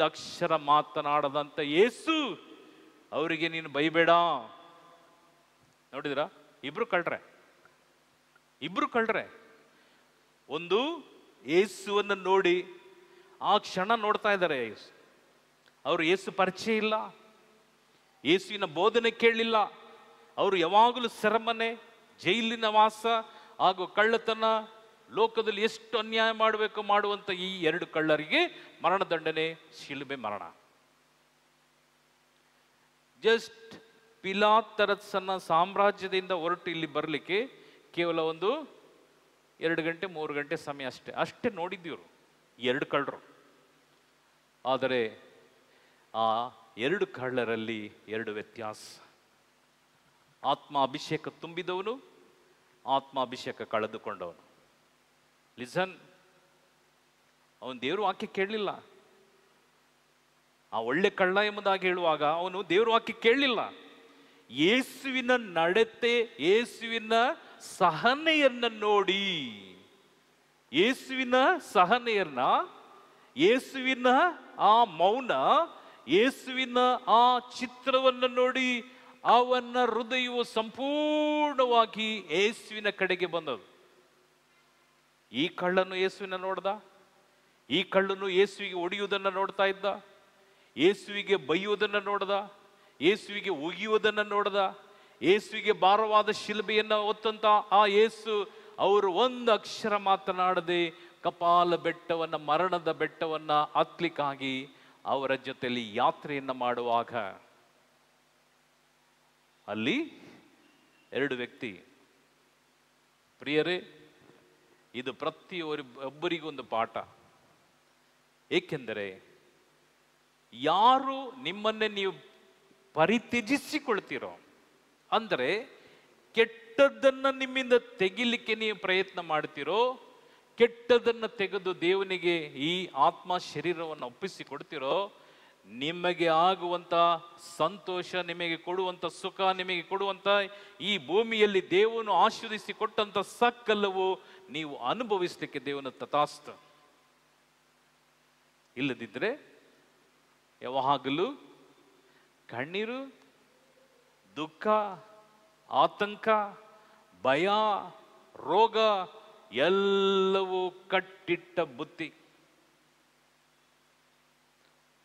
ಒಂದು ಅಕ್ಷರ ಮಾತನಾಡದಂತ ಯೇಸು ಅವರಿಗೆ ನೀನು ಬೈಬೇಡ. ನೋಡಿದ್ರಾ, ಇಬ್ರು ಕಳ್ರೆ. ಒಂದು ಯೇಸುವನ್ನು ನೋಡಿ ಆ ಕ್ಷಣ ನೋಡ್ತಾ ಇದ್ದಾರೆ. ಅವರು ಯೇಸು ಪರಿಚಯ ಇಲ್ಲ, ಯೇಸುವಿನ ಬೋಧನೆ ಕೇಳಲಿಲ್ಲ. ಅವರು ಯಾವಾಗಲೂ ಸೆರೆಮನೆ, ಜೈಲಿನ ವಾಸ ಹಾಗೂ ಕಳ್ಳತನ, ಲೋಕದಲ್ಲಿ ಎಷ್ಟು ಅನ್ಯಾಯ ಮಾಡಬೇಕು ಮಾಡುವಂತ ಈ ಎರಡು ಕಳ್ಳರಿಗೆ ಮರಣದಂಡನೆ, ಶಿಲುಬೆ ಮರಣ. ಜಸ್ಟ್ ಪಿಲಾತರಸನ ಸಾಮ್ರಾಜ್ಯದಿಂದ ಹೊರಟು ಇಲ್ಲಿ ಬರಲಿಕ್ಕೆ ಕೇವಲ ಒಂದು 2 ಗಂಟೆ 3 ಗಂಟೆ ಸಮಯ ಅಷ್ಟೇ ನೋಡಿದ್ದೀವರು ಈ ಎರಡು ಕಳ್ಳರು. ಆದರೆ ಆ ಎರಡು ಕಳ್ಳರಲ್ಲಿ ಎರಡು ವ್ಯತ್ಯಾಸ. ಆತ್ಮ ಅಭಿಷೇಕ ತುಂಬಿದವನು, ಆತ್ಮ ಅಭಿಷೇಕ ಕಳೆದುಕೊಂಡವನು. ಲಿಸನ್, ಅವನು ದೇವ್ರ ವಾಕ್ಯ ಕೇಳಲಿಲ್ಲ. ಆ ಒಳ್ಳೆ ಕಳ್ಳ ಎಂಬುದಾಗಿ ಹೇಳುವಾಗ ಅವನು ದೇವ್ರ ವಾಕ್ಯ ಕೇಳಲಿಲ್ಲ. ಯೇಸುವಿನ ನಡತೆ, ಯೇಸುವಿನ ಸಹನೆಯನ್ನ ನೋಡಿ, ಯೇಸುವಿನ ಸಹನೆಯನ್ನ, ಯೇಸುವಿನ ಆ ಮೌನ, ಯೇಸುವಿನ ಆ ಚಿತ್ರವನ್ನು ನೋಡಿ ಅವನ ಹೃದಯವು ಸಂಪೂರ್ಣವಾಗಿ ಯೇಸುವಿನ ಕಡೆಗೆ ಬಂದದು. ಈ ಕಳ್ಳನು ಯೇಸುವಿನ ನೋಡ್ದ, ಈ ಕಳ್ಳನು ಯೇಸುವಿಗೆ ಹೊಡೆಯುವುದನ್ನು ನೋಡ್ತಾ ಇದ್ದ, ಯೇಸುವಿಗೆ ಬೈಯುವುದನ್ನು ನೋಡ್ದ, ಯೇಸುವಿಗೆ ಉಗಿಯುವುದನ್ನು ನೋಡ್ದ, ಯೇಸುವಿಗೆ ಭಾರವಾದ ಶಿಲುಬೆಯನ್ನು ಹೊತ್ತಂತ ಆ ಯೇಸು ಅವರು ಒಂದು ಅಕ್ಷರ ಮಾತನಾಡದೆ ಕಪಾಲ ಬೆಟ್ಟವನ್ನ, ಮರಣದ ಬೆಟ್ಟವನ್ನ ಹತ್ಲಿಕ್ಕಾಗಿ ಅವರ ಜೊತೆಯಲ್ಲಿ ಯಾತ್ರೆಯನ್ನ ಮಾಡುವಾಗ ಅಲ್ಲಿ ಎರಡು ವ್ಯಕ್ತಿ. ಪ್ರಿಯರೇ, ಇದು ಪ್ರತಿಯೊಬ್ಬರಿಗೊಂದು ಪಾಠ. ಏಕೆಂದರೆ ಯಾರು ನಿಮ್ಮನ್ನೇ ನೀವು ಪರಿತ್ಯಜಿಸಿಕೊಳ್ತೀರೋ, ಅಂದರೆ ಕೆಟ್ಟದ್ದನ್ನ ನಿಮ್ಮಿಂದ ತೆಗಿಲಿಕ್ಕೆ ನೀವು ಪ್ರಯತ್ನ ಮಾಡ್ತೀರೋ, ಕೆಟ್ಟದನ್ನು ತೆಗೆದು ದೇವನಿಗೆ ಈ ಆತ್ಮ ಶರೀರವನ್ನು ಒಪ್ಪಿಸಿಕೊಡ್ತಿರೋ, ನಿಮಗೆ ಆಗುವಂತ ಸಂತೋಷ, ನಿಮಗೆ ಕೊಡುವಂತ ಸುಖ, ನಿಮಗೆ ಕೊಡುವಂತ ಈ ಭೂಮಿಯಲ್ಲಿ ದೇವನು ಆಶೀರ್ವದಿಸಿ ಕೊಟ್ಟಂತ ಸಕಲವು ನೀವು ಅನುಭವಿಸಲಿಕ್ಕೆ ದೇವನ ತಥಾಸ್ತು. ಇಲ್ಲದಿದ್ರೆ ಯಾವಾಗಲೂ ಕಣ್ಣೀರು, ದುಃಖ, ಆತಂಕ, ಭಯ, ರೋಗ ಎಲ್ಲವೂ ಕಟ್ಟಿಟ್ಟ ಬುತ್ತಿ.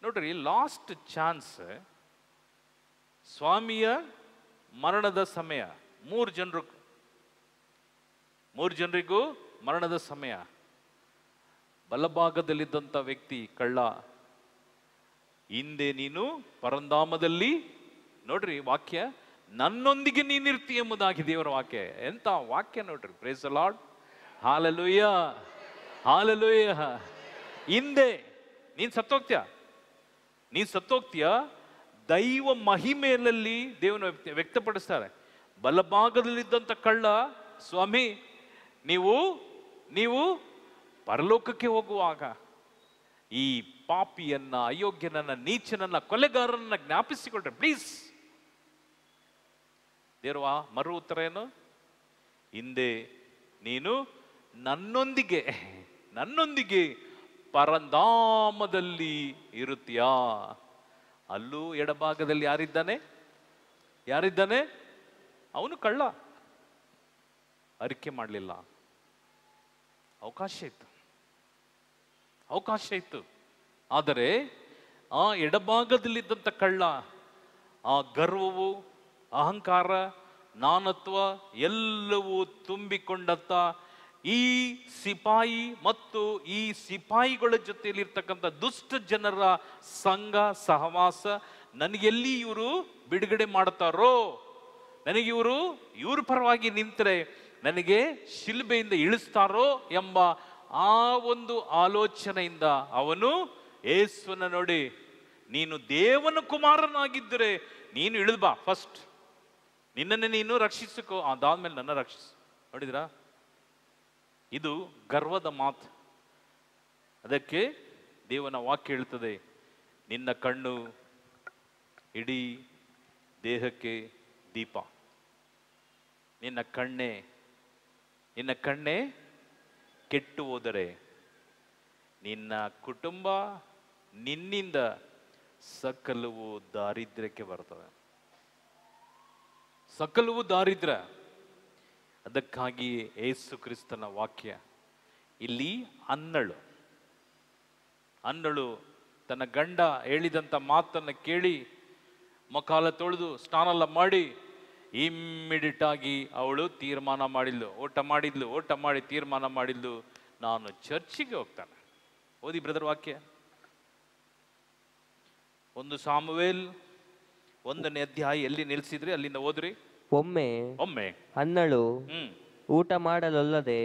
ನೋಡ್ರಿ, ಲಾಸ್ಟ್ ಚಾನ್ಸ್, ಸ್ವಾಮಿಯ ಮರಣದ ಸಮಯ, ಮೂರು ಜನರಿಗೂ ಮರಣದ ಸಮಯ. ಬಲಭಾಗದಲ್ಲಿದ್ದಂಥ ವ್ಯಕ್ತಿ ಕಳ್ಳ, ಹಿಂದೆ ನೀನು ಪರಂಧಾಮದಲ್ಲಿ, ನೋಡ್ರಿ ವಾಕ್ಯ, ನನ್ನೊಂದಿಗೆ ನೀನಿರ್ತಿ ಎಂಬುದಾಗಿ ದೇವರ ವಾಕ್ಯ. ಎಂತ ವಾಕ್ಯ ನೋಡ್ರಿ. Praise the Lord, hallelujah, hallelujah. ಹಿಂದೆ ನೀನ್ ಸತ್ತೋಗ್ತೀಯ, ದೈವ ಮಹಿಮೆಯಲ್ಲಿ ದೇವನ ವ್ಯಕ್ತಪಡಿಸ್ತಾರೆ. ಬಲಭಾಗದಲ್ಲಿದ್ದಂಥ ಕಳ್ಳ, ಸ್ವಾಮಿ ನೀವು ಪರಲೋಕಕ್ಕೆ ಹೋಗುವಾಗ ಈ ಪಾಪಿಯನ್ನ, ಅಯೋಗ್ಯನನ್ನ, ನೀಚನನ್ನ, ಕೊಲೆಗಾರನನ್ನ ಜ್ಞಾಪಿಸಿಕೊಳ್ರಿ ಪ್ಲೀಸ್. ದೇವ ಮರು ಉತ್ತರ ಏನು? ಹಿಂದೆ ನೀನು ನನ್ನೊಂದಿಗೆ ಪರಂಧಾಮದಲ್ಲಿ ಇರುತ್ತೀಯಾ. ಅಲ್ಲೂ ಎಡಭಾಗದಲ್ಲಿ ಯಾರಿದ್ದಾನೆ? ಅವನು ಕಳ್ಳ. ಅರಿಕೆ ಮಾಡಲಿಲ್ಲ. ಅವಕಾಶ ಇತ್ತು. ಆದರೆ ಆ ಎಡಭಾಗದಲ್ಲಿದ್ದಂಥ ಕಳ್ಳ, ಆ ಗರ್ವವು, ಅಹಂಕಾರ, ನಾನತ್ವ ಎಲ್ಲವೂ ತುಂಬಿಕೊಂಡಂತ ಈ ಸಿಪಾಯಿ ಮತ್ತು ಈ ಸಿಪಾಯಿಗಳ ಜೊತೆಯಲ್ಲಿರ್ತಕ್ಕಂಥ ದುಷ್ಟ ಜನರ ಸಂಘ ಸಹವಾಸ, ನನಗೆಲ್ಲಿ ಇವರು ಬಿಡುಗಡೆ ಮಾಡ್ತಾರೋ, ನನಗೆ ಇವ್ರ ಪರವಾಗಿ ನಿಂತರೆ ನನಗೆ ಶಿಲುಬೆಯಿಂದ ಇಳಿಸ್ತಾರೋ ಎಂಬ ಆ ಒಂದು ಆಲೋಚನೆಯಿಂದ ಅವನು ಯೇಸುವನ್ನ ನೋಡಿ, ನೀನು ದೇವನ ಕುಮಾರನಾಗಿದ್ದರೆ ನೀನು ಇಳಿದು ಬಾ, ಫಸ್ಟ್ ನಿನ್ನನ್ನೇ ನೀನು ರಕ್ಷಿಸಿಕೋ, ಅದಾದ್ಮೇಲೆ ನನ್ನ ರಕ್ಷಿಸು. ನೋಡಿದ್ರಾ, ಇದು ಗರ್ವದ ಮಾತು. ಅದಕ್ಕೆ ದೇವನ ವಾಕ್ಯ ಹೇಳ್ತದೆ, ನಿನ್ನ ಕಣ್ಣು ಇಡೀ ದೇಹಕ್ಕೆ ದೀಪ. ನಿನ್ನ ಕಣ್ಣೇ ಕೆಟ್ಟು ಹೋದರೆ ನಿನ್ನ ಕುಟುಂಬ, ನಿನ್ನಿಂದ ಸಕಲವು ದಾರಿದ್ರ್ಯಕ್ಕೆ ಬರ್ತದೆ. ಸಕಲವು ದಾರಿದ್ರ್ಯ. ಅದಕ್ಕಾಗಿ ಯೇಸು ಕ್ರಿಸ್ತನ ವಾಕ್ಯ ಇಲ್ಲಿ ಅನ್ನಳು ತನ್ನ ಗಂಡ ಹೇಳಿದಂಥ ಮಾತನ್ನು ಕೇಳಿ ಮೊಕಾಲ ತೊಳೆದು ಸ್ನಾನ ಮಾಡಿ ಇಮ್ಮಿಡಿಯೇಟ್ ಆಗಿ ಅವಳು ತೀರ್ಮಾನ ಮಾಡಿದ್ಲು, ಊಟ ಮಾಡಿ ತೀರ್ಮಾನ ಮಾಡಿದ್ಲು, ನಾನು ಚರ್ಚಿಗೆ ಹೋಗ್ತಾನೆ. ಓದಿ ಬ್ರದರ್ ವಾಕ್ಯ. 1 ಸಾಮುವೇಲ್ 1ನೇ ಅಧ್ಯಾಯ ಎಲ್ಲಿ ನಿಲ್ಸಿದ್ರಿ ಅಲ್ಲಿಂದ ಓದ್ರಿ. ಒಮ್ಮೆ ಅನ್ನಳು ಊಟ ಮಾಡಲೊಲ್ಲದೆ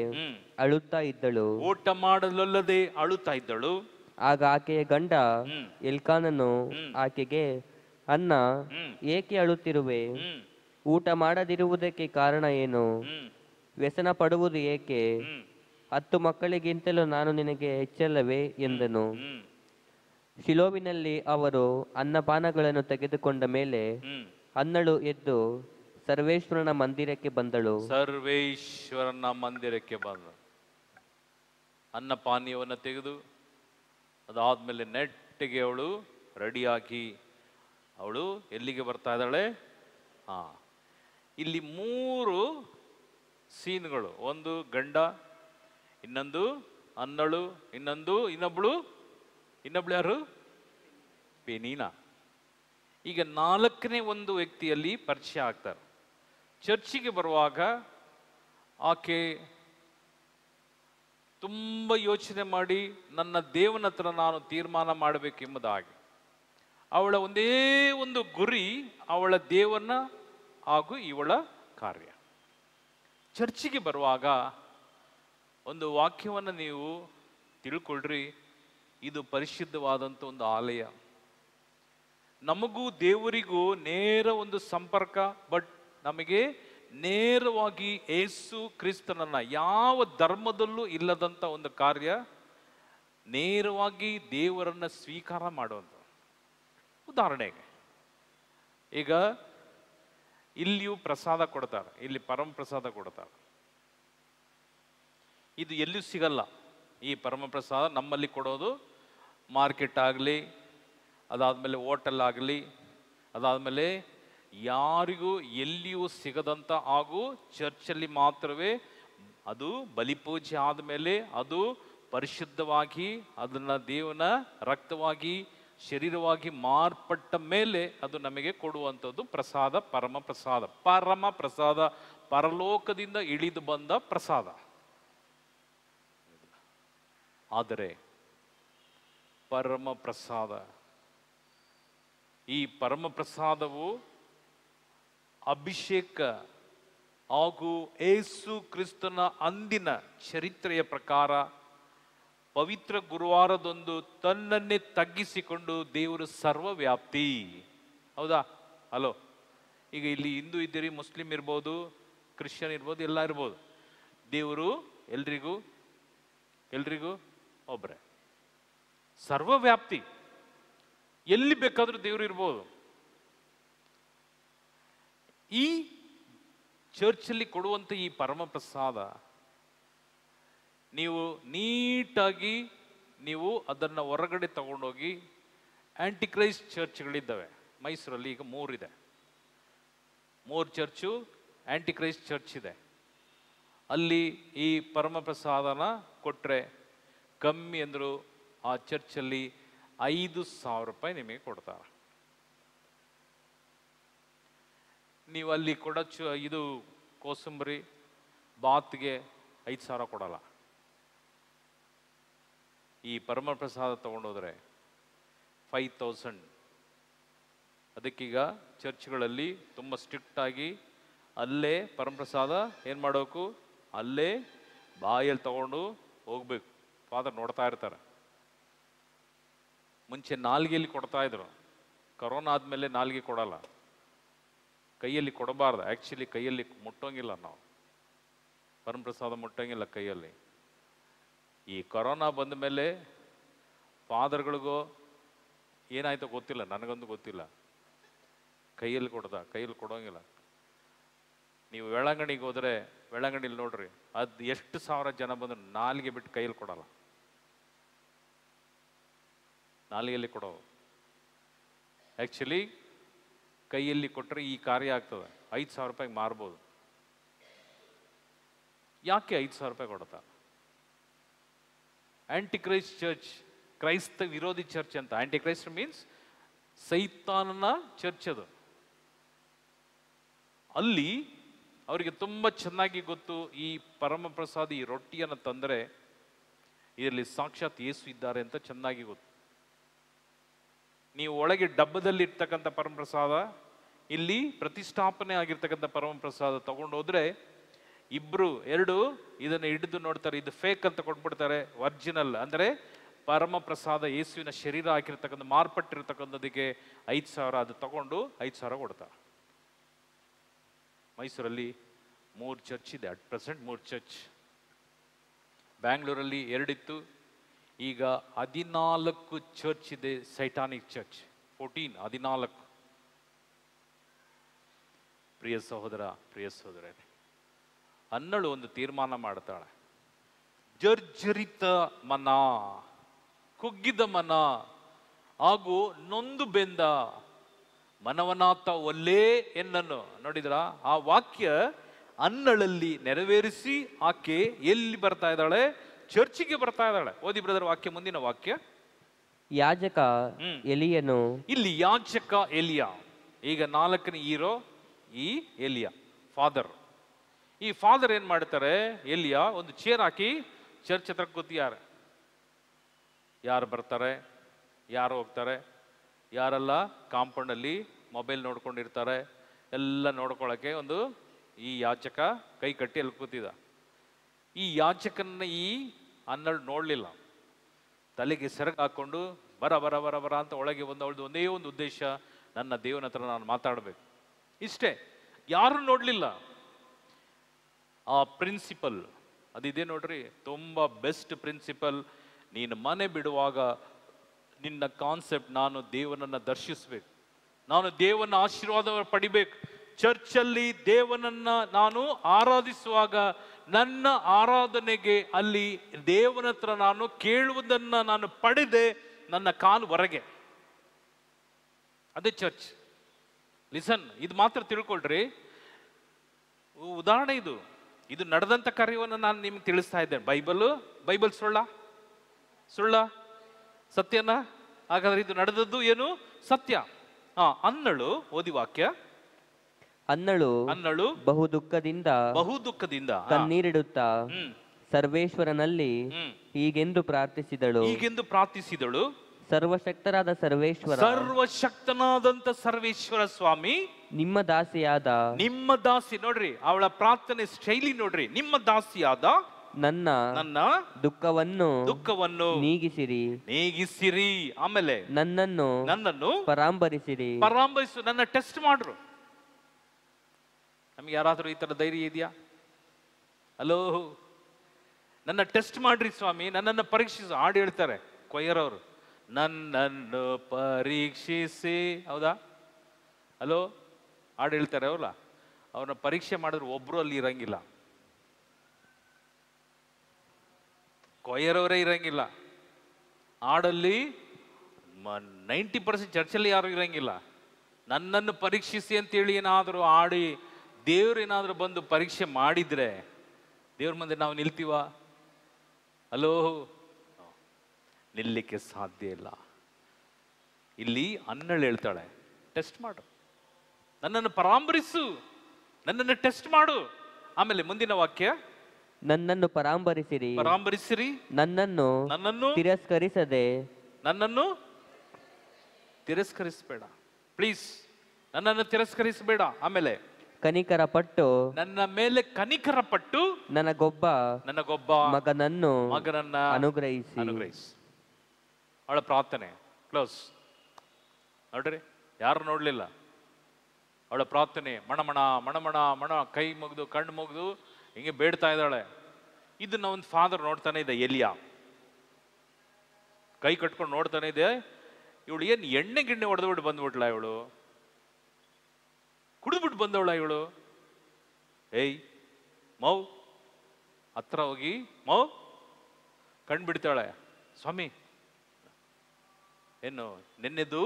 ಅಳುತ್ತಾ ಇದ್ದಳು. ಆಗ ಆಕೆಯ ಗಂಡ ಎಲ್ಕಾನನು ಆಕೆಗೆ, ಅನ್ನ, ಏಕೆ ಅಳುತ್ತಿರುವೆ? ಊಟ ಮಾಡದಿರುವುದಕ್ಕೆ ಕಾರಣ ಏನು? ವ್ಯಸನ ಪಡುವುದು ಏಕೆ? 10 ಮಕ್ಕಳಿಗಿಂತಲೂ ನಾನು ನಿನಗೆ ಹೆಚ್ಚಲ್ಲವೇ ಎಂದನು. ಶಿಲೋವಿನಲ್ಲಿ ಅವರು ಅನ್ನಪಾನಗಳನ್ನು ತೆಗೆದುಕೊಂಡ ಮೇಲೆ ಅನ್ನಳು ಎದ್ದು ಸರ್ವೇಶ್ವರನ ಮಂದಿರಕ್ಕೆ ಬಂದಳು. ಅನ್ನಪಾನೀಯವನ್ನು ತೆಗೆದು ಅದಾದ್ಮೇಲೆ ನೆಟ್ಟಿಗೆ ಅವಳು ರೆಡಿಯಾಗಿ ಅವಳು ಎಲ್ಲಿಗೆ ಬರ್ತಾ ಇದ್ದಾಳೆ? ಇಲ್ಲಿ 3 ಸೀನ್ಗಳು. ಒಂದು ಗಂಡ, ಇನ್ನೊಂದು ಅನ್ನಳು, ಇನ್ನೊಬ್ಳು ಯಾರು? ಪೆನೀನಾ. ಈಗ 4ನೇ ಒಂದು ವ್ಯಕ್ತಿಯಲ್ಲಿ ಪರಿಚಯ ಆಗ್ತಾರೆ. ಚರ್ಚಿಗೆ ಬರುವಾಗ ಆಕೆ ತುಂಬ ಯೋಚನೆ ಮಾಡಿ ನನ್ನ ದೇವನ ಹತ್ರ ನಾನು ತೀರ್ಮಾನ ಮಾಡಬೇಕೆಂಬುದಾಗಿ ಅವಳ ಒಂದೇ ಒಂದು ಗುರಿ, ಅವಳ ದೇವನ ಹಾಗೂ ಇವಳ ಕಾರ್ಯ. ಚರ್ಚಿಗೆ ಬರುವಾಗ ಒಂದು ವಾಕ್ಯವನ್ನು ನೀವು ತಿಳ್ಕೊಳ್ರಿ, ಇದು ಪರಿಶುದ್ಧವಾದಂಥ ಒಂದು ಆಲಯ. ನಮಗೂ ದೇವರಿಗೂ ನೇರ ಒಂದು ಸಂಪರ್ಕ. ಬಟ್ ನಮಗೆ ನೇರವಾಗಿ ಯೇಸು ಕ್ರಿಸ್ತನನ್ನ ಯಾವ ಧರ್ಮದಲ್ಲೂ ಇಲ್ಲದಂಥ ಒಂದು ಕಾರ್ಯ, ನೇರವಾಗಿ ದೇವರನ್ನ ಸ್ವೀಕಾರ ಮಾಡುವಂಥ. ಉದಾಹರಣೆಗೆ ಈಗ ಇಲ್ಲಿಯೂ ಪ್ರಸಾದ ಕೊಡ್ತಾರೆ, ಇಲ್ಲಿ ಪರಮ ಪ್ರಸಾದ ಕೊಡ್ತಾರೆ. ಇದು ಎಲ್ಲಿಯೂ ಸಿಗಲ್ಲ. ಈ ಪರಮ ಪ್ರಸಾದ ನಮ್ಮಲ್ಲಿ ಕೊಡೋದು ಮಾರ್ಕೆಟ್ ಆಗಲಿ, ಅದಾದಮೇಲೆ ಹೋಟೆಲ್ ಆಗಲಿ, ಅದಾದಮೇಲೆ ಯಾರಿಗೂ ಎಲ್ಲಿಯೂ ಸಿಗದಂಥ ಹಾಗೂ ಚರ್ಚಲ್ಲಿ ಮಾತ್ರವೇ ಅದು ಬಲಿಪೂಜೆ ಆದಮೇಲೆ ಅದು ಪರಿಶುದ್ಧವಾಗಿ ಅದನ್ನು ದೇವನ ರಕ್ತವಾಗಿ ಶರೀರವಾಗಿ ಮಾರ್ಪಟ್ಟ ಮೇಲೆ ಅದು ನಮಗೆ ಕೊಡುವಂಥದ್ದು ಪ್ರಸಾದ, ಪರಮ ಪ್ರಸಾದ. ಪರಮ ಪ್ರಸಾದ ಪರಲೋಕದಿಂದ ಇಳಿದು ಬಂದ ಪ್ರಸಾದ. ಆದರೆ ಪರಮ ಪ್ರಸಾದ, ಈ ಪರಮ ಪ್ರಸಾದವು ಅಭಿಷೇಕ ಹಾಗೂ ಯೇಸು ಕ್ರಿಸ್ತನ ಅಂದಿನ ಚರಿತ್ರೆಯ ಪ್ರಕಾರ ಪವಿತ್ರ ಗುರುವಾರದೊಂದು ತನ್ನನ್ನೇ ತಗ್ಗಿಸಿಕೊಂಡು ದೇವರು ಸರ್ವವ್ಯಾಪ್ತಿ. ಹೌದಾ? ಹಲೋ, ಈಗ ಇಲ್ಲಿ ಹಿಂದೂ ಇದ್ದೀರಿ, ಮುಸ್ಲಿಂ ಇರ್ಬೋದು, ಕ್ರಿಶ್ಚಿಯನ್ ಇರ್ಬೋದು, ಎಲ್ಲ ಇರ್ಬೋದು. ದೇವರು ಎಲ್ರಿಗೂ ಒಬ್ಬರೇ, ಸರ್ವವ್ಯಾಪ್ತಿ. ಎಲ್ಲಿ ಬೇಕಾದ್ರೂ ದೇವರು ಇರ್ಬೋದು. ಈ ಚರ್ಚಲ್ಲಿ ಕೊಡುವಂಥ ಈ ಪರಮ ಪ್ರಸಾದ ನೀವು ನೀಟಾಗಿ ನೀವು ಅದನ್ನು ಹೊರಗಡೆ ತಗೊಂಡೋಗಿ, ಆಂಟಿಕ್ರೈಸ್ಟ್ ಚರ್ಚ್ಗಳಿದ್ದಾವೆ ಮೈಸೂರಲ್ಲಿ, ಈಗ 3 ಇದೆ. 3 ಚರ್ಚು ಆಂಟಿಕ್ರೈಸ್ಟ್ ಚರ್ಚ್ ಇದೆ. ಅಲ್ಲಿ ಈ ಪರಮ ಪ್ರಸಾದನ ಕೊಟ್ಟರೆ ಕಮ್ಮಿ ಅಂದರು ಆ ಚರ್ಚಲ್ಲಿ 5,000 ರೂಪಾಯಿ ನಿಮಗೆ ಕೊಡ್ತಾರೆ. ನೀವು ಅಲ್ಲಿ ಇದು ಕೋಸಂಬರಿ ಬಾತ್ಗೆ 5,000 ಕೊಡಲ್ಲ. ಈ ಪರಮ ಪ್ರಸಾದ ತಗೊಂಡೋದ್ರೆ 5,000. ಅದಕ್ಕೀಗ ಚರ್ಚ್ಗಳಲ್ಲಿ ತುಂಬ ಸ್ಟ್ರಿಕ್ಟ್ ಆಗಿ ಅಲ್ಲೇ ಪರಮಪ್ರಸಾದ ಏನು ಮಾಡಬೇಕು, ಅಲ್ಲೇ ಬಾಯಲ್ಲಿ ತಗೊಂಡು ಹೋಗ್ಬೇಕು. ಫಾದರ್ ನೋಡ್ತಾ ಇರ್ತಾರೆ. ಮುಂಚೆ ನಾಲ್ಗೆಯಲ್ಲಿ ಕೊಡ್ತಾ ಇದ್ರು, ಕರೋನಾ ಆದಮೇಲೆ ನಾಲ್ಗೆ ಕೊಡಲ್ಲ, ಕೈಯಲ್ಲಿ ಕೊಡಬಾರ್ದು. ಆ್ಯಕ್ಚುಲಿ ಕೈಯಲ್ಲಿ ಮುಟ್ಟೋಂಗಿಲ್ಲ, ನಾವು ಪರಮಪ್ರಸಾದ ಮುಟ್ಟೋಂಗಿಲ್ಲ ಕೈಯಲ್ಲಿ. ಈ ಕೊರೋನಾ ಬಂದ ಮೇಲೆ ಫಾದರ್ಗಳಿಗೋ ಏನಾಯ್ತೋ ಗೊತ್ತಿಲ್ಲ, ನನಗಂತೂ ಗೊತ್ತಿಲ್ಲ, ಕೈಯಲ್ಲಿ ಕೊಡೋಂಗಿಲ್ಲ. ನೀವು ವೇಳಾಂಗಣಿಗೆ ಹೋದರೆ ವೇಳಾಂಗಣಿಲಿ ನೋಡ್ರಿ, ಅದು ಎಷ್ಟು ಸಾವಿರ ಜನ ಬಂದ್ರು ನಾಲ್ಗೆ ಬಿಟ್ಟು ಕೈಯಲ್ಲಿ ಕೊಡಲ್ಲ. ನಾಲಿಗೆಯಲ್ಲಿ ಕೊಡೋ. ಆ್ಯಕ್ಚುಲಿ ಕೈಯಲ್ಲಿ ಕೊಟ್ಟರೆ ಈ ಕಾರ್ಯ ಆಗ್ತದೆ. 5,000 ರೂಪಾಯಿಗೆ ಮಾರ್ಬೋದು. ಯಾಕೆ 5,000 ರೂಪಾಯಿ ಕೊಡ್ತಾ? ಆಂಟಿ ಕ್ರೈಸ್ಟ್ ಚರ್ಚ್, ಕ್ರೈಸ್ತ ವಿರೋಧಿ ಚರ್ಚ್ ಅಂತ. ಆಂಟಿ ಕ್ರೈಸ್ಟ್ ಮೀನ್ಸ್ ಸೈತಾನನ ಚರ್ಚ್ ಅದು. ಅಲ್ಲಿ ಅವರಿಗೆ ತುಂಬ ಚೆನ್ನಾಗಿ ಗೊತ್ತು, ಈ ಪರಮಪ್ರಸಾದ ಈ ರೊಟ್ಟಿಯನ್ನು ತಂದರೆ ಇದರಲ್ಲಿ ಸಾಕ್ಷಾತ್ ಯೇಸು ಇದ್ದಾರೆ ಅಂತ ಚೆನ್ನಾಗಿ ಗೊತ್ತು. ನೀವು ಒಳಗೆ ಡಬ್ಬದಲ್ಲಿ ಇರ್ತಕ್ಕಂಥ ಪರಮಪ್ರಸಾದ, ಇಲ್ಲಿ ಪ್ರತಿಷ್ಠಾಪನೆ ಆಗಿರ್ತಕ್ಕಂಥ ಪರಮಪ್ರಸಾದ ತಗೊಂಡೋದ್ರೆ ಎರಡು ಇದನ್ನು ಹಿಡಿದು ನೋಡ್ತಾರೆ, ಇದು ಫೇಕ್ ಅಂತ ಕೊಟ್ಬಿಡ್ತಾರೆ. ಒರಿಜಿನಲ್ ಅಂದರೆ ಪರಮಪ್ರಸಾದ ಯೇಸುವಿನ ಶರೀರ ಹಾಕಿರ್ತಕ್ಕಂಥ ಮಾರ್ಪಟ್ಟಿರ್ತಕ್ಕಂಥದಕ್ಕೆ 5,000, ಅದು ತಗೊಂಡು 5,000 ಕೊಡ್ತಾರೆ. ಮೈಸೂರಲ್ಲಿ 3 ಚರ್ಚ್ ಇದೆ ಅಟ್ ಪ್ರೆಸೆಂಟ್, 3 ಚರ್ಚ್. ಬ್ಯಾಂಗ್ಳೂರಲ್ಲಿ 2 ಇತ್ತು, ಈಗ 14 ಚರ್ಚ್ ಇದೆ. ಸೈಟಾನಿಕ್ ಚರ್ಚ್ 14. ಪ್ರಿಯ ಸಹೋದರ, ಪ್ರಿಯ ಸಹೋದರರೇ, ಅನ್ನಳು ಒಂದು ತೀರ್ಮಾನ ಮಾಡ್ತಾಳೆ. ಜರ್ಜರಿತ ಮನ, ಕುಗ್ಗಿದ ಮನ ಹಾಗೂ ನೊಂದು ಬೆಂದ ಮನವನಾತ ಒಲ್ಲೇ ಎನ್ನನ್ನು. ನೋಡಿದ್ರ ಆ ವಾಕ್ಯ ಅನ್ನಳಲ್ಲಿ ನೆರವೇರಿಸಿ ಆಕೆ ಎಲ್ಲಿ ಬರ್ತಾ ಇದ್ದಾಳೆ? ಚರ್ಚಿಗೆ ಬರ್ತಾ ಇದ್ದಾಳೆ. ಓದಿ ಬ್ರದರ್ ವಾಕ್ಯ, ಮುಂದಿನ ವಾಕ್ಯ. ಯಾಜಕ ಎಲಿಯನು, ಇಲ್ಲಿ ಯಾಜಕ ಎಲಿಯ. ಈಗ 4ನೇ ಹೀರೋ ಈ ಎಲಿಯ ಫಾದರ್. ಈ ಫಾದರ್ ಏನ್ ಮಾಡ್ತಾರೆ? ಎಲಿಯ ಒಂದು ಚೇರ್ ಹಾಕಿ ಚರ್ಚ್ ಹತ್ರ ಕೂತಿದ್ದಾರೆ. ಯಾರು ಬರ್ತಾರೆ, ಯಾರು ಹೋಗ್ತಾರೆ, ಯಾರೆಲ್ಲ ಕಾಂಪೌಂಡಲ್ಲಿ ಮೊಬೈಲ್ ನೋಡ್ಕೊಂಡಿರ್ತಾರೆ ಎಲ್ಲ ನೋಡ್ಕೊಳಕ್ಕೆ ಒಂದು ಈ ಯಾಚಕ ಕೈ ಕಟ್ಟಿ ಅಲ್ಲಿ ಕೂತಿದ. ಈ ಯಾಚಕನ್ನ ಈ ಅನ್ನಳು ನೋಡ್ಲಿಲ್ಲ. ತಲೆಗೆ ಸೆರಗು ಹಾಕೊಂಡು ಬರ ಬರ ಬರ ಬರ ಅಂತ ಒಳಗೆ ಅವಳದು ಒಂದೇ ಒಂದು ಉದ್ದೇಶ, ನನ್ನ ದೇವನ ಹತ್ರ ನಾನು ಮಾತಾಡಬೇಕು, ಇಷ್ಟೇ. ಯಾರು ನೋಡ್ಲಿಲ್ಲ. ಆ ಪ್ರಿನ್ಸಿಪಲ್ ಅದಿದೆ ನೋಡ್ರಿ, ತುಂಬಾ ಬೆಸ್ಟ್ ಪ್ರಿನ್ಸಿಪಲ್. ನೀನು ಮನೆ ಬಿಡುವಾಗ ನಿನ್ನ ಕಾನ್ಸೆಪ್ಟ್, ನಾನು ದೇವನನ್ನ ದರ್ಶಿಸ್ಬೇಕು, ನಾನು ದೇವನ ಆಶೀರ್ವಾದ ಪಡಿಬೇಕು. ಚರ್ಚಲ್ಲಿ ದೇವನನ್ನ ನಾನು ಆರಾಧಿಸುವಾಗ ನನ್ನ ಆರಾಧನೆಗೆ ಅಲ್ಲಿ ದೇವನ ಹತ್ರ ನಾನು ಕೇಳುವುದನ್ನ ನಾನು ಪಡೆದೆ ನನ್ನ ಕಾಲು ಹೊರಗೆ. ಅದೇ ಚರ್ಚ್. ಲಿಸನ್, ಇದು ಮಾತ್ರ ತಿಳ್ಕೊಳ್ರಿ. ಉದಾಹರಣೆ ಇದು ನಡೆದಂತ ಕಾರ್ಯವನ್ನು ನಾನು ನಿಮ್ಗೆ ತಿಳಿಸ್ತಾ ಇದ್ದೇನೆ. ಬೈಬಲ್ ಸುಳ್ಳ ಸತ್ಯನ? ಹಾಗಾದ್ರೆ ಇದು ನಡೆದದ್ದು ಏನು? ಸತ್ಯ. ಅನ್ನಳು, ಓದಿ ವಾಕ್ಯ. ಅನ್ನಳು ಬಹು ದುಃಖದಿಂದ ಕಣ್ಣೀರಿಡುತ್ತಾ ಸರ್ವೇಶ್ವರನಲ್ಲಿ ಹೀಗೆಂದು ಪ್ರಾರ್ಥಿಸಿದಳು. ಸರ್ವಶಕ್ತನಾದಂತ ಸರ್ವೇಶ್ವರ ಸ್ವಾಮಿ, ನಿಮ್ಮ ದಾಸಿ ನೋಡ್ರಿ, ಅವಳ ಪ್ರಾರ್ಥನೆ ಶೈಲಿ ನೋಡ್ರಿ. ನಿಮ್ಮ ದಾಸಿಯಾದ ನನ್ನ ದುಃಖವನ್ನು ನೀಗಿಸಿರಿ. ಆಮೇಲೆ ನನ್ನನ್ನು ಪರಾಂಬರಿಸು, ನನ್ನ ಟೆಸ್ಟ್ ಮಾಡ್ರು. ನಮ್ಗೆ ಯಾರಾದ್ರೂ ಈ ತರ ಧೈರ್ಯ ಇದೆಯಾ? ಹಲೋ, ನನ್ನ ಟೆಸ್ಟ್ ಮಾಡ್ರಿ ಸ್ವಾಮಿ, ನನ್ನನ್ನು ಪರೀಕ್ಷಿಸು. ಹಾಡು ಹೇಳ್ತಾರೆ ಕೊಯ್ಯರ್ ಅವರು, ನನ್ನನ್ನು ಪರೀಕ್ಷಿಸಿ. ಹೌದಾ? ಹಲೋ, ಹಾಡು ಹೇಳ್ತಾರೆ ಅವಲ್ಲ. ಅವ್ರನ್ನ ಪರೀಕ್ಷೆ ಮಾಡಿದ್ರು ಒಬ್ರು ಅಲ್ಲಿ ಇರಂಗಿಲ್ಲ, ಕೊಯ್ಯರವರೇ ಇರಂಗಿಲ್ಲ. ಹಾಡಲ್ಲಿ 90% ಚರ್ಚಲ್ಲಿ ಯಾರು ಇರಂಗಿಲ್ಲ. ನನ್ನನ್ನು ಪರೀಕ್ಷಿಸಿ ಅಂತೇಳಿ ಏನಾದರೂ ಆಡಿ ದೇವ್ರು ಏನಾದರೂ ಬಂದು ಪರೀಕ್ಷೆ ಮಾಡಿದ್ರೆ ದೇವ್ರ ಮುಂದೆ ನಾವು ನಿಲ್ತೀವ? ಹಲೋ, ನಿಲ್ಲಿಕ್ಕೆ ಸಾಧ್ಯ ಇಲ್ಲ. ಇಲ್ಲಿ ಅನ್ನಳು ಹೇಳ್ತಾಳೆ, ಟೆಸ್ಟ್ ಮಾಡು, ನನ್ನನ್ನು ಪರಾಂಬರಿಸು, ನನ್ನನ್ನು ಟೆಸ್ಟ್ ಮಾಡು. ಆಮೇಲೆ ಮುಂದಿನ ವಾಕ್ಯ, ನನ್ನನ್ನು ಪರಾಂಬರಿಸಿರಿ, ನನ್ನನ್ನು ತಿರಸ್ಕರಿಸಬೇಡ ಪ್ಲೀಸ್, ನನ್ನನ್ನು ತಿರಸ್ಕರಿಸಬೇಡ. ಆಮೇಲೆ ಕನಿಕರಪಟ್ಟು ನನ್ನ ಮೇಲೆ ಕನಿಕರಪಟ್ಟು ನನಗೊಬ್ಬ ಮಗನನ್ನು ಅನುಗ್ರಹಿಸಿ. ಅವಳ ಪ್ರಾರ್ಥನೆ ಕ್ಲೋಸ್. ನೋಡ್ರಿ, ಯಾರು ನೋಡ್ಲಿಲ್ಲ. ಅವಳ ಪ್ರಾರ್ಥನೆ ಮಣಮಣ ಮಣಮಣ ಮಣ, ಕೈ ಮುಗಿದು ಕಣ್ಣು ಮುಗಿದು ಹಿಂಗೆ ಬೇಡ್ತಾ ಇದ್ದಾಳೆ. ಇದನ್ನ ಒಂದು ಫಾದರ್ ನೋಡ್ತಾನೆ ಇದೆ. ಎಲಿಯ ಕೈ ಕಟ್ಕೊಂಡು ನೋಡ್ತಾನೆ ಇದೆ. ಇವಳು ಏನು ಎಣ್ಣೆ ಗಿಣ್ಣೆ ಹೊಡೆದ್ಬಿಟ್ಟು ಬಂದ್ಬಿಟ್ಲ, ಇವಳು ಕುಡಿದ್ಬಿಟ್ಟು ಬಂದವಳ ಇವಳು. ಏಯ್ ಮೌ, ಹತ್ರ ಹೋಗಿ ಮೌ ಕಣ್ ಬಿಡ್ತಾಳೆ. ಸ್ವಾಮಿ ಏನು ನಿನ್ನೆದು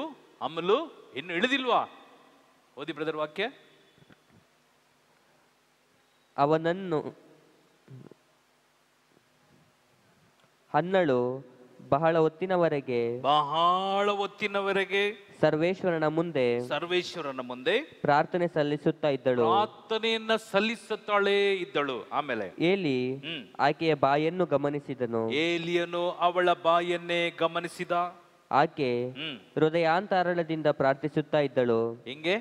ಅಮಲು ಇನ್ನು ಇಳಿದಿಲ್ವಾ? ಓದಿ ಬ್ರದರ್ ವಾಕ್ಯ. ಅವನನ್ನು ಹನ್ನಳು ಬಹಳ ಹೊತ್ತಿನವರೆಗೆ ಸರ್ವೇಶ್ವರನ ಮುಂದೆ ಪ್ರಾರ್ಥನೆ ಸಲ್ಲಿಸುತ್ತಾ ಇದ್ದಳು. ಪ್ರಾರ್ಥನೆಯನ್ನ ಸಲ್ಲಿಸುತ್ತಾಳೇ ಇದ್ದಳು. ಆಮೇಲೆ ಏಲಿ ಆಕೆಯ ಬಾಯನ್ನು ಗಮನಿಸಿದನು. ಏಲಿಯನು ಅವಳ ಬಾಯನ್ನೇ ಗಮನಿಸಿದ. ಆಕೆ ಹೃದಯಾಂತರಾಳದಿಂದ ಪ್ರಾರ್ಥಿಸುತ್ತಾ ಇದ್ದಳು. ಹಿಂಗೆ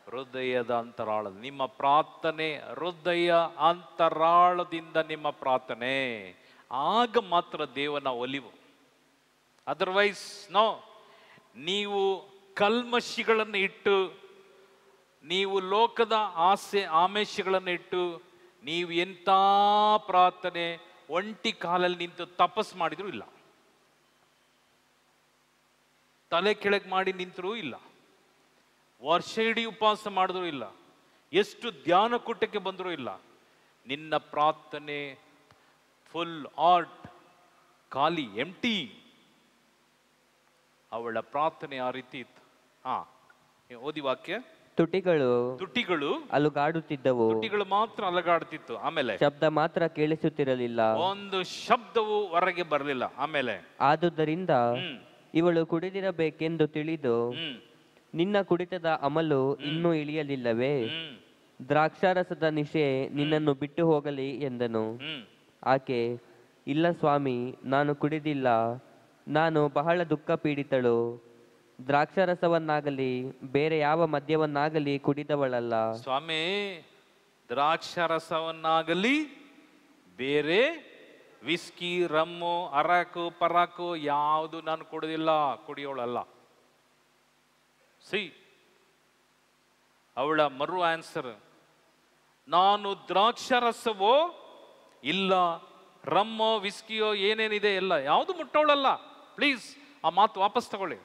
ಹೃದಯದ ಅಂತರಾಳ, ನಿಮ್ಮ ಪ್ರಾರ್ಥನೆ ಹೃದಯ ಅಂತರಾಳದಿಂದ ನಿಮ್ಮ ಪ್ರಾರ್ಥನೆ, ಆಗ ಮಾತ್ರ ದೇವನ ಒಲಿವು. Otherwise no. ನೀವು ಕಲ್ಮಶಿಗಳನ್ನು ಇಟ್ಟು, ನೀವು ಲೋಕದ ಆಸೆ ಆಮೇಶಗಳನ್ನು ಇಟ್ಟು, ನೀವು ಎಂಥ ಪ್ರಾರ್ಥನೆ ಒಂಟಿ ಕಾಲಲ್ಲಿ ನಿಂತು ತಪಸ್ ಮಾಡಿದ್ರು ಇಲ್ಲ, ತಲೆ ಕೆಳಗೆ ಮಾಡಿ ನಿಂತರೂ ಇಲ್ಲ, ವರ್ಷ ಇಡೀ ಉಪವಾಸ ಮಾಡಿದ್ರು ಇಲ್ಲ, ಎಷ್ಟು ಧ್ಯಾನ ಕೂಟಕ್ಕೆ ಬಂದರೂ ಇಲ್ಲ, ನಿನ್ನ ಪ್ರಾರ್ಥನೆ ಫುಲ್ ಆರ್ಟ್, ಖಾಲಿ ಎಂಟಿ. ಅವಳ ಪ್ರಾರ್ಥನೆ ಆ ರೀತಿ ಇತ್ತು. ಓದಿ ವಾಕ್ಯ. ತುಟಿಗಳು ಅಲುಗಾಡುತ್ತಿದ್ದವು. ತುಟಿಗಳು ಮಾತ್ರ ಅಲಗಾಡುತ್ತಿತ್ತು. ಆಮೇಲೆ ಶಬ್ದ ಮಾತ್ರ ಕೇಳಿಸುತ್ತಿರಲಿಲ್ಲ, ಒಂದು ಶಬ್ದವು ಹೊರಗೆ ಬರಲಿಲ್ಲ. ಆಮೇಲೆ ಆದುದರಿಂದ ಇವಳು ಕುಡಿದಿರಬೇಕೆಂದು ತಿಳಿದು, ನಿನ್ನ ಕುಡಿತದ ಅಮಲು ಇನ್ನೂ ಇಳಿಯಲಿಲ್ಲವೇ? ದ್ರಾಕ್ಷಾರಸದ ನಿಶೆ ನಿನ್ನನ್ನು ಬಿಟ್ಟು ಹೋಗಲಿ ಎಂದನು. ಆಕೆ, ಇಲ್ಲ ಸ್ವಾಮಿ, ನಾನು ಕುಡಿದಿಲ್ಲ, ನಾನು ಬಹಳ ದುಃಖ ಪೀಡಿತಳು, ದ್ರಾಕ್ಷಾರಸವನ್ನಾಗಲಿ ಬೇರೆ ಯಾವ ಮದ್ಯವನ್ನಾಗಲಿ ಕುಡಿದವಳಲ್ಲ. ಸ್ವಾಮಿ, ದ್ರಾಕ್ಷಾರಸವನ್ನಾಗಲಿ ಬೇರೆ ವಿಸ್ಕಿ, ರಮ್ಮು, ಅರಾಕು, ಪರಾಕು ಯಾವುದು ನಾನು ಕುಡಿಯೋಳಲ್ಲ. ಸಿ, ಅವಳ ಮರು ಆನ್ಸರ್, ನಾನು ದ್ರಾಕ್ಷಾರಸವೋ ಇಲ್ಲ ರಮ್ಮೋ ವಿಸ್ಕಿಯೋ ಏನೇನಿದೆ ಎಲ್ಲ ಯಾವುದು ಮುಟ್ಟೋಳಲ್ಲ. ಪ್ಲೀಸ್ ಆ ಮಾತು ವಾಪಸ್ ತಗೊಳ್ಳಿ.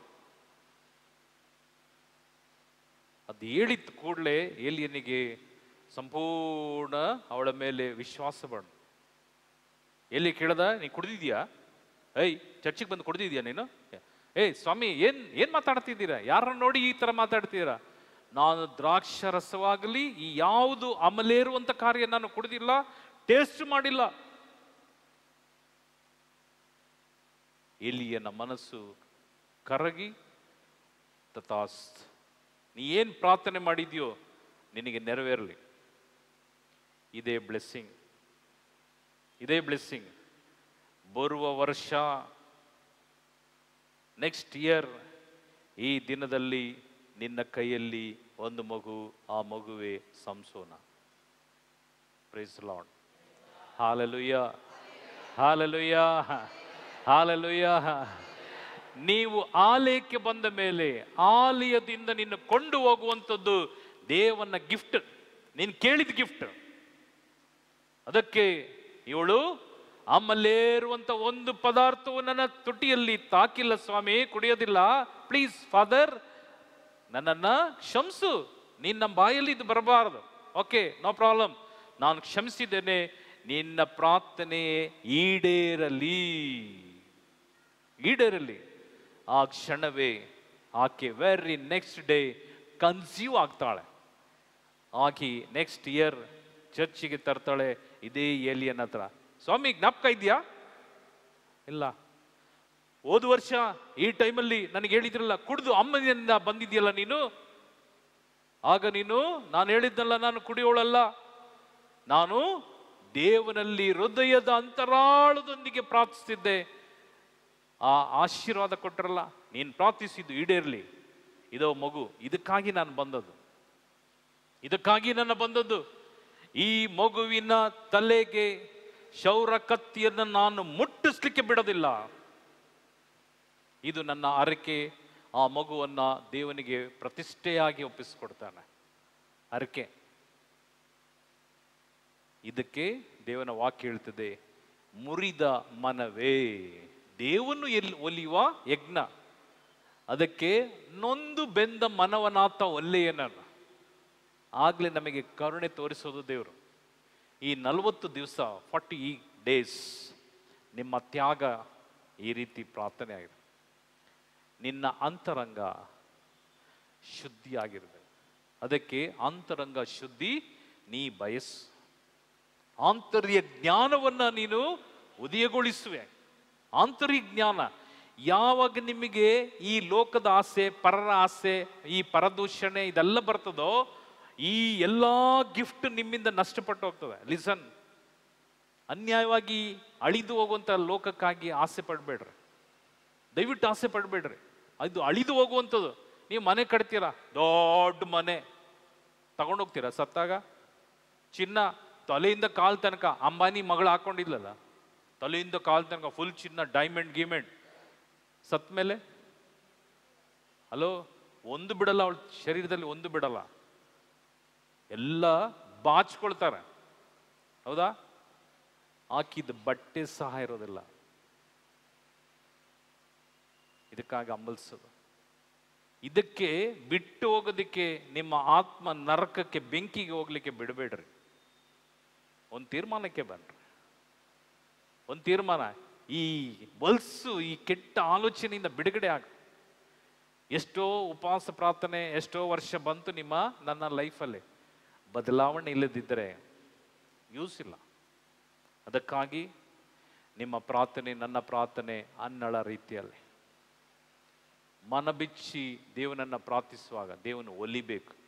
ಅದು ಹೇಳಿದ ಕೂಡಲೇ ಏಲಿಯನಿಗೆ ಸಂಪೂರ್ಣ ಅವಳ ಮೇಲೆ ವಿಶ್ವಾಸ ಬಂದು. ಎಲ್ಲಿ ಕೇಳ್ದ, ನೀ ಕುಡ್ದಿದ್ಯಾ? ಚರ್ಚಿಗೆ ಬಂದು ಕುಡ್ದಿದ್ಯಾ ನೀನು? ಸ್ವಾಮಿ, ಏನ್ ಮಾತಾಡ್ತಿದ್ದೀರಾ? ಯಾರನ್ನ ನೋಡಿ ಈ ತರ ಮಾತಾಡ್ತೀರಾ? ನಾನು ದ್ರಾಕ್ಷರಸವಾಗಲಿ ಈ ಯಾವುದು ಅಮಲೇರುವಂತ ಕಾರ್ಯ ನಾನು ಕುಡ್ದಿಲ್ಲ, ಟೇಸ್ಟ್ ಮಾಡಿಲ್ಲ. ಎಲಿಯನ ಮನಸ್ಸು ಕರಗಿ, ತಥಾಸ್ತ್, ನೀ ಏನ್ ಪ್ರಾರ್ಥನೆ ಮಾಡಿದ್ಯೋ ನಿನಗೆ ನೆರವೇರಲಿ. ಇದೇ ಬ್ಲೆಸ್ಸಿಂಗ್, ಇದೇ ಬ್ಲೆಸ್ಸಿಂಗ್. ಬರುವ ವರ್ಷ, ನೆಕ್ಸ್ಟ್ ಇಯರ್ ಈ ದಿನದಲ್ಲಿ ನಿನ್ನ ಕೈಯಲ್ಲಿ ಒಂದು ಮಗು, ಆ ಮಗುವೆ ಸಂಸೋನ. Praise lord. Hallelujah, hallelujah, hallelujah. ನೀವು ಆಲಯಕ್ಕೆ ಬಂದ ಮೇಲೆ ಆಲಯದಿಂದ ನಿನ್ನ ಕೊಂಡು ಹೋಗುವಂಥದ್ದು ದೇವನ ಗಿಫ್ಟ್, ನೀನು ಕೇಳಿದ ಗಿಫ್ಟ್. ಅದಕ್ಕೆ ಇವಳು ಅಮ್ಮಲ್ಲೇರುವಂತ ಒಂದು ಪದಾರ್ಥವು ನನ್ನ ತುಟಿಯಲ್ಲಿ ತಾಕಿಲ್ಲ ಸ್ವಾಮಿ, ಕುಡಿಯೋದಿಲ್ಲ, ಪ್ಲೀಸ್ ಫಾದರ್ ನನ್ನನ್ನ ಕ್ಷಮಿಸು, ನಿನ್ನ ಬಾಯಲ್ಲಿ ಇದು ಬರಬಾರದು. ಓಕೆ, ನೋ ಪ್ರಾಬ್ಲಮ್, ನಾನು ಕ್ಷಮಿಸಿದ್ದೇನೆ, ನಿನ್ನ ಪ್ರಾರ್ಥನೆ ಈಡೇರಲಿ, ಈಡೇರಲಿ. ಆ ಕ್ಷಣವೇ ಆಕೆ ವೆರಿ ನೆಕ್ಸ್ಟ್ ಡೇ ಕನ್ಸೀವ್ ಆಗ್ತಾಳೆ. ಆಕೆ ನೆಕ್ಸ್ಟ್ ಇಯರ್ ಚರ್ಚಿಗೆ ತರ್ತಾಳೆ ಇದೇ ಏಲಿಯನ್ ಹತ್ರ. ಸ್ವಾಮಿ, ಜ್ಞಾಪಕ ಇದೆಯಾ? ಇಲ್ಲ. ಹೋದ ವರ್ಷ ಈ ಟೈಮಲ್ಲಿ ನನಗೆ ಹೇಳಿದ್ರಲ್ಲ, ಕುಡಿದು ಅಮ್ಮನಿಂದ ಬಂದಿದ್ಯಲ್ಲ ನೀನು, ಆಗ ನೀನು ನಾನು ಹೇಳಿದ್ದಲ್ಲ, ನಾನು ಕುಡಿಯೋಳಲ್ಲ, ನಾನು ದೇವನಲ್ಲಿ ಹೃದಯದ ಅಂತರಾಳದೊಂದಿಗೆ ಪ್ರಾರ್ಥಿಸ್ತಿದ್ದೆ, ಆ ಆಶೀರ್ವಾದ ಕೊಟ್ಟರಲ್ಲ, ನೀನು ಪ್ರಾರ್ಥಿಸಿದ್ದು ಈಡೇರಲಿ. ಇದೋ ಮಗು, ಇದಕ್ಕಾಗಿ ನಾನು ಬಂದದ್ದು, ಇದಕ್ಕಾಗಿ ನನ್ನ ಬಂದದ್ದು. ಈ ಮಗುವಿನ ತಲೆಗೆ ಶೌರ ಕತ್ತಿಯನ್ನು ನಾನು ಮುಟ್ಟಿಸ್ಲಿಕ್ಕೆ ಬಿಡೋದಿಲ್ಲ. ಇದು ನನ್ನ ಹರಕೆ. ಆ ಮಗುವನ್ನ ದೇವನಿಗೆ ಪ್ರತಿಷ್ಠೆಯಾಗಿ ಒಪ್ಪಿಸಿಕೊಡ್ತಾನೆ. ಹರಕೆ. ಇದಕ್ಕೆ ದೇವನ ವಾಕ್ಯ ಹೇಳ್ತದೆ, ಮುರಿದ ಮನವೇ ದೇವನು ಒಲಿಯುವ ಯಜ್ಞ. ಅದಕ್ಕೆ ನೊಂದು ಬೆಂದ ಮನವನಾತ ಒಲ್ಲೆಯನನ್ನು. ಆಗ್ಲೇ ನಮಗೆ ಕರುಣೆ ತೋರಿಸೋದು ದೇವರು. ಈ 40 ದಿವಸ 40 days ನಿಮ್ಮ ತ್ಯಾಗ ಈ ರೀತಿ ಪ್ರಾರ್ಥನೆ ಆಗಿದೆ. ನಿನ್ನ ಅಂತರಂಗ ಶುದ್ಧಿಯಾಗಿರ್ಬೇಕು. ಅದಕ್ಕೆ ಅಂತರಂಗ ಶುದ್ಧಿ ನೀ ಬಯಸು. ಆಂತರ್ಯ ಜ್ಞಾನವನ್ನ ನೀನು ಉದಯಗೊಳಿಸುವೆ. ಆಂತರಿಕ ಜ್ಞಾನ. ಯಾವಾಗ ನಿಮಗೆ ಈ ಲೋಕದ ಆಸೆ, ಪರರ ಆಸೆ, ಈ ಪರದೂಷಣೆ ಇದೆಲ್ಲ ಬರ್ತದೋ, ಈ ಎಲ್ಲಾ ಗಿಫ್ಟ್ ನಿಮ್ಮಿಂದ ನಷ್ಟಪಟ್ಟು ಹೋಗ್ತದೆ. ಲಿಸನ್, ಅನ್ಯಾಯವಾಗಿ ಅಳಿದು ಹೋಗುವಂತ ಲೋಕಕ್ಕಾಗಿ ಆಸೆ ಪಡ್ಬೇಡ್ರಿ. ದಯವಿಟ್ಟು ಆಸೆ ಪಡ್ಬೇಡ್ರಿ. ಅದು ಅಳಿದು ಹೋಗುವಂಥದ್ದು. ನೀವು ಮನೆ ಕಟ್ತೀರಾ, ದೊಡ್ಡ ಮನೆ ತಗೊಂಡೋಗ್ತೀರಾ ಸತ್ತಾಗ? ಚಿನ್ನ ತಲೆಯಿಂದ ಕಾಲ್ ತನಕ, ಅಂಬಾನಿ ಮಗಳು ಹಾಕೊಂಡಿದ್ಲಲ್ಲ, ತಲೆಯಿಂದ ಕಾಲ್ ತನಕ ಫುಲ್ ಚಿನ್ನ, ಡೈಮಂಡ್ ಗಿಮೆಂಡ್, ಸತ್ ಮೇಲೆ ಹಲೋ ಒಂದು ಬಿಡಲ್ಲ, ಅವಳ ಶರೀರದಲ್ಲಿ ಒಂದು ಬಿಡಲ್ಲ, ಎಲ್ಲ ಬಾಚ್ಕೊಳ್ತಾರೆ. ಹೌದಾ? ಹಾಕಿದ ಬಟ್ಟೆ ಸಹ ಇರೋದಿಲ್ಲ. ಇದಕ್ಕಾಗಿ ಹಂಬಲಿಸೋದು. ಇದಕ್ಕೆ ಬಿಟ್ಟು ಹೋಗೋದಕ್ಕೆ, ನಿಮ್ಮ ಆತ್ಮ ನರಕಕ್ಕೆ, ಬೆಂಕಿಗೆ ಹೋಗ್ಲಿಕ್ಕೆ ಬಿಡಬೇಡ್ರಿ. ಒಂದು ತೀರ್ಮಾನಕ್ಕೆ ಬನ್ರಿ. ಒಂದು ತೀರ್ಮಾನ, ಈ ಹೊಲ್ಸು, ಈ ಕೆಟ್ಟ ಆಲೋಚನೆಯಿಂದ ಬಿಡುಗಡೆ ಆಗ. ಎಷ್ಟೋ ಉಪವಾಸ ಪ್ರಾರ್ಥನೆ, ಎಷ್ಟೋ ವರ್ಷ ಬಂತು ನನ್ನ ಲೈಫಲ್ಲಿ, ಬದಲಾವಣೆ ಇಲ್ಲದಿದ್ದರೆ ಯೂಸ್ ಇಲ್ಲ. ಅದಕ್ಕಾಗಿ ನಿಮ್ಮ ಪ್ರಾರ್ಥನೆ, ನನ್ನ ಪ್ರಾರ್ಥನೆ ಅನ್ನಳ ರೀತಿಯಲ್ಲಿ ಮನ ಬಿಚ್ಚಿ ದೇವನನ್ನ ಪ್ರಾರ್ಥಿಸುವಾಗ ದೇವನು ಒಲಿಬೇಕು.